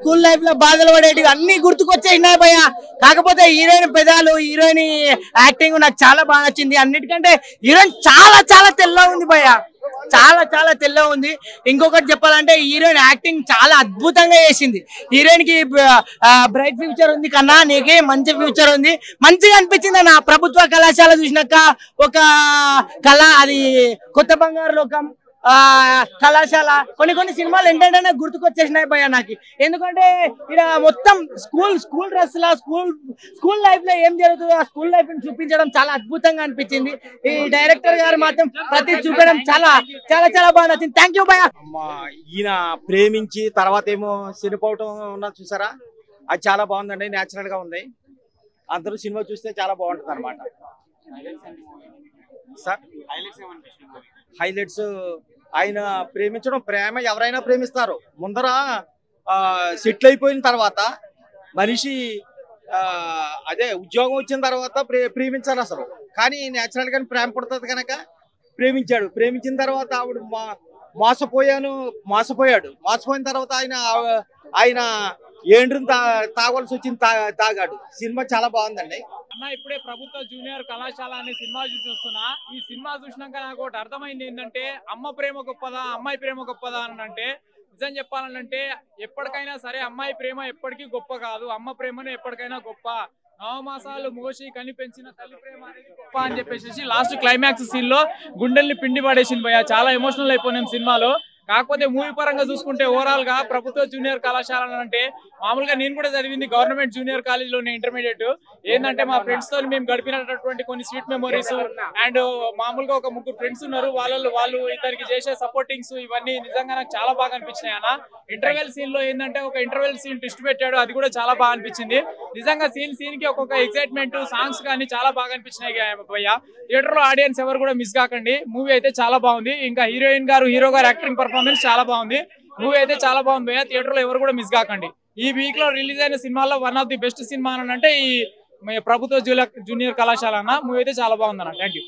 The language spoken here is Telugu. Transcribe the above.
స్కూల్ లైఫ్ లో బాధలు పడేటివి అన్ని గుర్తుకొచ్చేసినాయి భయ్య. కాకపోతే హీరోయిన్ పెదాలు, హీరోయిన్ యాక్టింగ్ నాకు చాలా బాగా నచ్చింది. అన్నిటికంటే హీరోయిన్ చాలా చాలా తెల్లగా ఉంది భయ్య, చాలా చాలా తెల్లగా ఉంది. ఇంకొకటి చెప్పాలంటే హీరోయిన్ యాక్టింగ్ చాలా అద్భుతంగా చేసింది. హీరోయిన్ కి బ్రైట్ ఫ్యూచర్ ఉంది కన్నా, నీకే మంచి ఫ్యూచర్ ఉంది. మంచిగా అనిపించింది నా ప్రభుత్వ కళాశాల చూసినాక. ఒక కళ అది కొత్త బంగారు లోకం కళాశాల, కొన్ని సినిమాలు ఏంటంటే గుర్తుకొచ్చేసినాయి భయ్య నాకు. ఎందుకంటే ఇక్కడ మొత్తం స్కూల్ డ్రెస్ లా స్కూల్ లైఫ్ లో ఏం జరుగుతుందో ఆ స్కూల్ లైఫ్ ని చూపించడం చాలా అద్భుతంగా అనిపించింది. ఈ డైరెక్టర్ గారు మాత్రం ప్రతి చూపించడం చాలా చాలా చాలా బాగా నచ్చింది. థ్యాంక్ యూ భయ్య. ఈయన ప్రేమించి తర్వాత ఏమో చనిపోవటం ఉన్నది చూసారా, అది చాలా బాగుందండి, నేచురల్ గా ఉంది. అందరూ సినిమా చూస్తే చాలా బాగుంటుంది అనమాట. సార్ హైలైట్స్ ఆయన ప్రేమించడం, ప్రేమ ఎవరైనా ప్రేమిస్తారు. ముందర సెటిల్ అయిపోయిన తర్వాత మనిషి అదే ఉద్యోగం వచ్చిన తర్వాత ప్రేమించాలి అసలు. కానీ నేచురల్ గానే ప్రేమ పుడుతుంది కనుక ప్రేమించాడు. ప్రేమించిన తర్వాత ఆవిడ మోసపోయాడు. మోసపోయిన తర్వాత ఆయన ఏండ్రుని తాగవలసి వచ్చింది, తాగాడు. సినిమా చాలా బాగుందండి. అన్న ఇప్పుడే ప్రభుత్వ జూనియర్ కళాశాల అనే సినిమా చూస్తున్నా. ఈ సినిమా చూసినాక నాకు ఒకటి అర్థమైంది ఏంటంటే, అమ్మ ప్రేమ గొప్పదా అమ్మాయి ప్రేమ గొప్పదా అని అంటే, నిజం చెప్పాలంటే ఎప్పటికైనా సరే అమ్మాయి ప్రేమ ఎప్పటికీ గొప్ప కాదు, అమ్మ ప్రేమనే ఎప్పటికైనా గొప్ప. 9 మాసాలు మోసి కని పెంచిన తల్లి ప్రేమ అనేది గొప్ప అని చెప్పేసి లాస్ట్ క్లైమాక్స్ సీన్ లో గుండెల్ని పిండి పడేసింది భయ్య. చాలా ఎమోషనల్ అయిపోయినాం సినిమాలో. కాకపోతే మూవీ పరంగా చూసుకుంటే ఓవరాల్ గా ప్రభుత్వ జూనియర్ కళాశాల అంటే, మామూలుగా నేను కూడా చదివింది గవర్నమెంట్ జూనియర్ కాలేజీలోనే ఇంటర్మీడియట్. ఏంటంటే మా ఫ్రెండ్స్ తో మేము గడిపినటువంటి కొన్ని స్వీట్ మెమరీస్ అండ్ మామూలుగా ఒక 3 ఫ్రెండ్స్ ఉన్నారు. వాళ్ళు ఇతనికి చేసే సపోర్టింగ్స్ ఇవన్నీ నిజంగా నాకు చాలా బాగా అనిపించినాయి అన్న. ఇంటర్వెల్ సీన్ లో ఏంటంటే ఒక ఇంటర్వెల్ సీన్ ట్విస్ట్ పెట్టాడు, అది కూడా చాలా బాగా అనిపించింది. నిజంగా సీన్ కి ఒక్కొక్క ఎక్సైట్మెంట్, సాంగ్స్ కానీ చాలా బాగా అనిపించినాయి భయ్య. థియేటర్ లో ఆడియన్స్ ఎవరు కూడా మిస్ కాకండి. మూవీ అయితే చాలా బాగుంది. ఇంకా హీరో గారు యాక్టింగ్ పర్ఫార్మెన్స్ చాలా బాగుంది. మూవీ అయితే చాలా బాగుంది భయ్య. థియేటర్ లో ఎవరు కూడా మిస్ కాకండి. ఈ వీక్ లో రిలీజ్ అయిన సినిమాల్లో one of the best cinema అని అంటే ఈ ప్రభుత్వ జూనియర్ కళాశాల అన్న. మూవీ అయితే చాలా బాగుంది అన్న. Thank you.